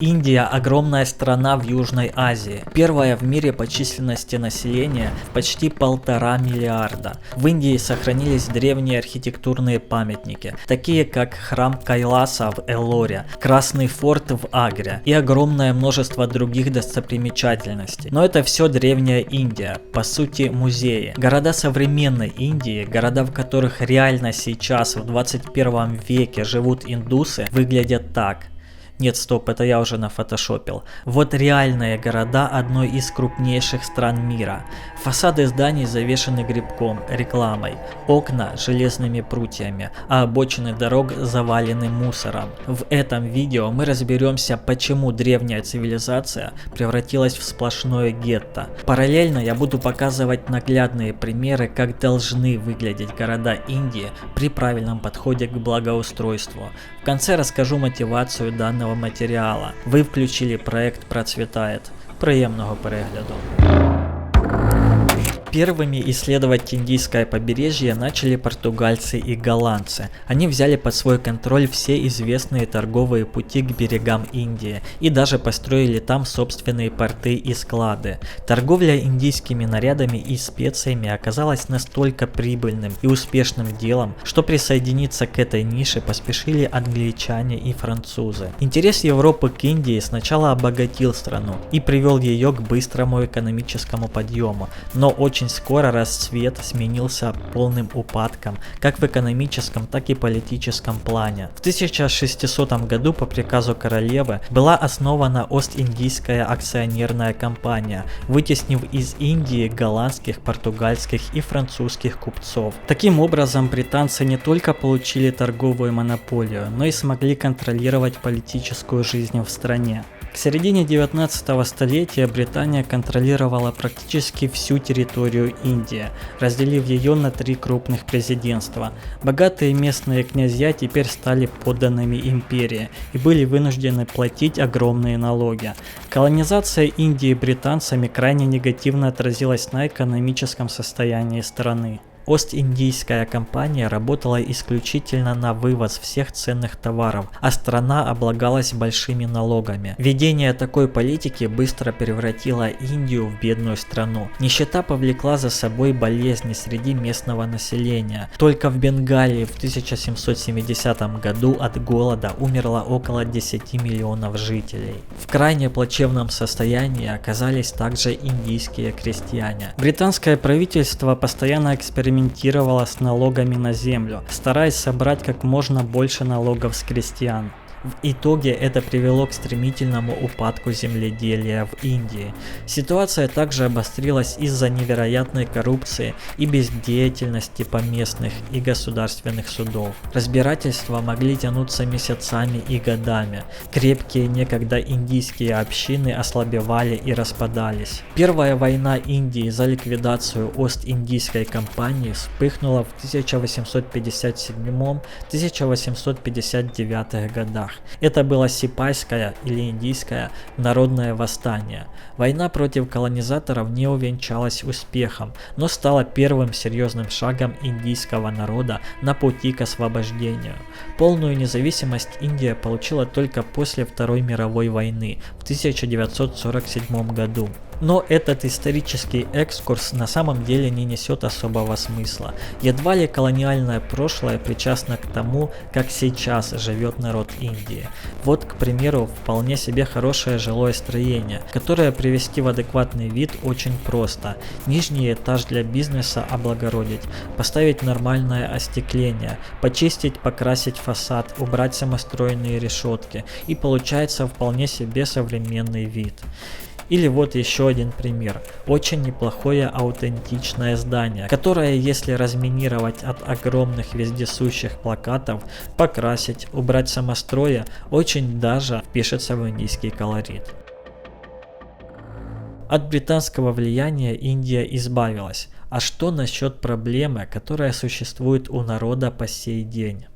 Индия – огромная страна в Южной Азии, первая в мире по численности населения в почти 1,5 миллиарда. В Индии сохранились древние архитектурные памятники, такие как храм Кайласа в Эллоре, Красный форт в Агре и огромное множество других достопримечательностей. Но это все древняя Индия, по сути музеи. Города современной Индии, города, в которых реально сейчас в 21 веке живут индусы, выглядят так. Нет, стоп, это я уже нафотошопил. Вот реальные города одной из крупнейших стран мира. Фасады зданий завешены грибком, рекламой, окна железными прутьями, а обочины дорог завалены мусором. В этом видео мы разберемся, почему древняя цивилизация превратилась в сплошное гетто. Параллельно я буду показывать наглядные примеры, как должны выглядеть города Индии при правильном подходе к благоустройству. В конце расскажу мотивацию данного матеріала. Ви включили проект «Процветает». Приємного перегляду. Первыми исследовать индийское побережье начали португальцы и голландцы. Они взяли под свой контроль все известные торговые пути к берегам Индии и даже построили там собственные порты и склады. Торговля индийскими нарядами и специями оказалась настолько прибыльным и успешным делом, что присоединиться к этой нише поспешили англичане и французы. Интерес Европы к Индии сначала обогатил страну и привел ее к быстрому экономическому подъему, но очень скоро расцвет сменился полным упадком, как в экономическом, так и политическом плане. В 1600 году по приказу королевы была основана Ост-Индийская акционерная компания, вытеснив из Индии голландских, португальских и французских купцов. Таким образом, британцы не только получили торговую монополию, но и смогли контролировать политическую жизнь в стране. К середине 19 столетия Британия контролировала практически всю территорию Индии, разделив ее на 3 крупных президентства. Богатые местные князья теперь стали подданными империи и были вынуждены платить огромные налоги. Колонизация Индии британцами крайне негативно отразилась на экономическом состоянии страны. Ост-Индийская компания работала исключительно на вывоз всех ценных товаров, а страна облагалась большими налогами. Введение такой политики быстро превратило Индию в бедную страну. Нищета повлекла за собой болезни среди местного населения. Только в Бенгалии в 1770 году от голода умерло около 10 миллионов жителей. В крайне плачевном состоянии оказались также индийские крестьяне. Британское правительство постоянно экспериментировало с налогами на землю, стараясь собрать как можно больше налогов с крестьян. В итоге это привело к стремительному упадку земледелия в Индии. Ситуация также обострилась из-за невероятной коррупции и бездеятельности поместных и государственных судов. Разбирательства могли тянуться месяцами и годами. Крепкие некогда индийские общины ослабевали и распадались. Первая война Индии за ликвидацию Ост-Индийской компании вспыхнула в 1857-1859 годах. Это было Сипайское или Индийское народное восстание. Война против колонизаторов не увенчалась успехом, но стала первым серьезным шагом индийского народа на пути к освобождению. Полную независимость Индия получила только после Второй мировой войны в 1947 году. Но этот исторический экскурс на самом деле не несет особого смысла. Едва ли колониальное прошлое причастно к тому, как сейчас живет народ Индии. Вот, к примеру, вполне себе хорошее жилое строение, которое привести в адекватный вид очень просто. Нижний этаж для бизнеса облагородить, поставить нормальное остекление, почистить, покрасить фасад, убрать самостроенные решетки, и получается вполне себе современный вид. Или вот еще один пример. Очень неплохое аутентичное здание, которое, если разминировать от огромных вездесущих плакатов, покрасить, убрать самостроя, очень даже впишется в индийский колорит. От британского влияния Индия избавилась. А что насчет проблемы, которая существует у народа по сей день?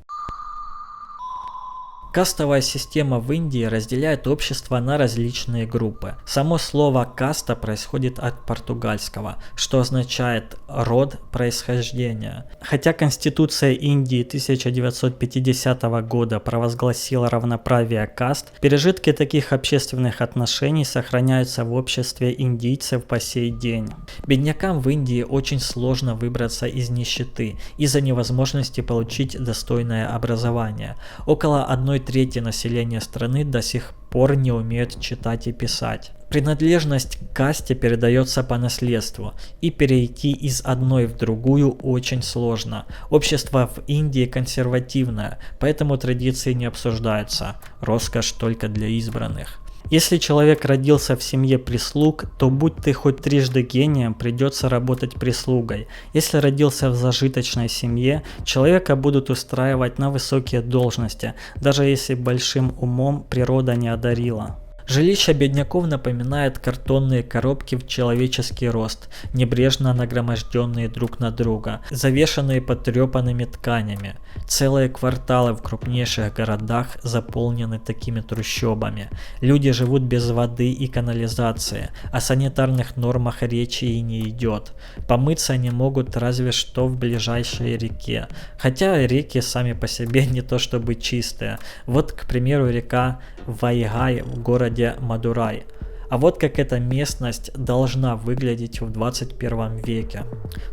Кастовая система в Индии разделяет общество на различные группы. Само слово «каста» происходит от португальского, что означает «род происхождения». Хотя Конституция Индии 1950 года провозгласила равноправие каст, пережитки таких общественных отношений сохраняются в обществе индийцев по сей день. Беднякам в Индии очень сложно выбраться из нищеты из-за невозможности получить достойное образование. Около 1/3 населения страны до сих пор не умеют читать и писать. Принадлежность к касте передается по наследству, и перейти из одной в другую очень сложно. Общество в Индии консервативное, поэтому традиции не обсуждаются, роскошь только для избранных. Если человек родился в семье прислуг, то будь ты хоть трижды гением, придется работать прислугой. Если родился в зажиточной семье, человека будут устраивать на высокие должности, даже если большим умом природа не одарила. Жилища бедняков напоминают картонные коробки в человеческий рост, небрежно нагроможденные друг на друга, завешанные потрепанными тканями. Целые кварталы в крупнейших городах заполнены такими трущобами. Люди живут без воды и канализации, о санитарных нормах речи и не идет. Помыться они могут разве что в ближайшей реке, хотя реки сами по себе не то чтобы чистые. Вот, к примеру, река Вайгай в городе Мадурай. А вот как эта местность должна выглядеть в 21 веке.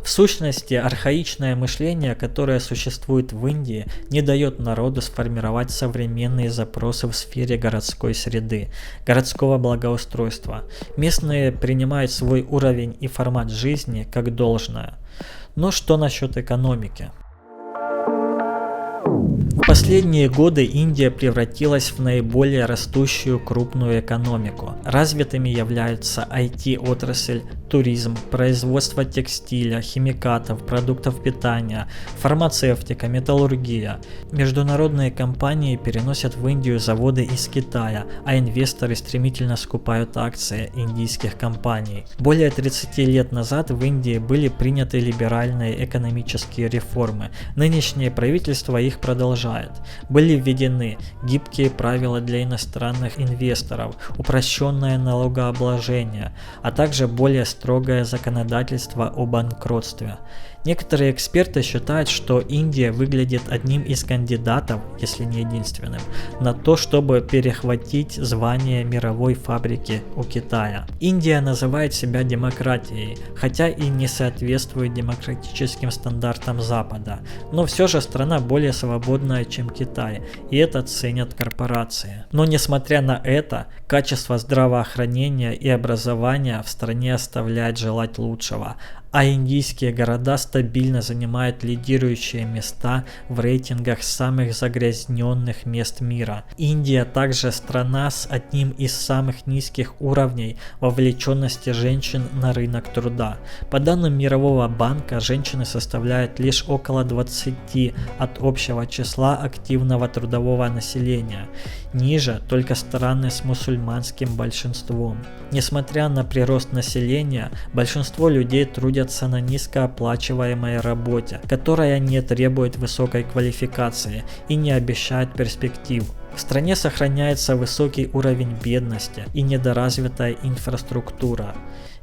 В сущности, архаичное мышление, которое существует в Индии, не дает народу сформировать современные запросы в сфере городской среды, городского благоустройства. Местные принимают свой уровень и формат жизни как должное. Но что насчет экономики? В последние годы Индия превратилась в наиболее растущую крупную экономику. Развитыми являются IT-отрасль, туризм, производство текстиля, химикатов, продуктов питания, фармацевтика, металлургия. Международные компании переносят в Индию заводы из Китая, а инвесторы стремительно скупают акции индийских компаний. Более 30 лет назад в Индии были приняты либеральные экономические реформы. Нынешнее правительство их продолжает. Были введены гибкие правила для иностранных инвесторов, упрощенное налогообложение, а также более строгое законодательство о банкротстве. Некоторые эксперты считают, что Индия выглядит одним из кандидатов, если не единственным, на то, чтобы перехватить звание мировой фабрики у Китая. Индия называет себя демократией, хотя и не соответствует демократическим стандартам Запада, но все же страна более свободная, чем Китай, и это ценят корпорации. Но несмотря на это, качество здравоохранения и образования в стране оставляет желать лучшего, а индийские города стабильно занимают лидирующие места в рейтингах самых загрязненных мест мира. Индия также страна с одним из самых низких уровней вовлеченности женщин на рынок труда. По данным Мирового банка, женщины составляют лишь около 20% от общего числа активного трудового населения. Ниже только страны с мусульманским большинством. Несмотря на прирост населения, большинство людей трудятся на низкооплачиваемой работе, которая не требует высокой квалификации и не обещает перспектив. В стране сохраняется высокий уровень бедности и недоразвитая инфраструктура.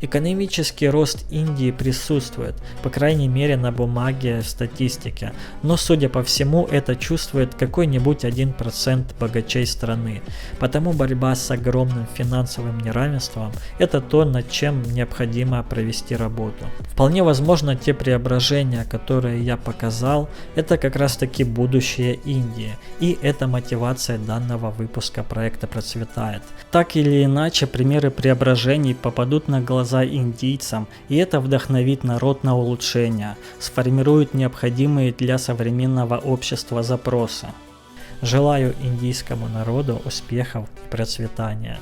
Экономический рост Индии присутствует, по крайней мере на бумаге в статистике, но судя по всему это чувствует какой-нибудь 1% богачей страны, потому борьба с огромным финансовым неравенством – это то, над чем необходимо провести работу. Вполне возможно, те преображения, которые я показал, это как раз таки будущее Индии, и эта мотивация данного выпуска проекта процветает. Так или иначе, примеры преображений попадут на глаза индийцам, и это вдохновит народ на улучшение, сформирует необходимые для современного общества запросы. Желаю индийскому народу успехов и процветания.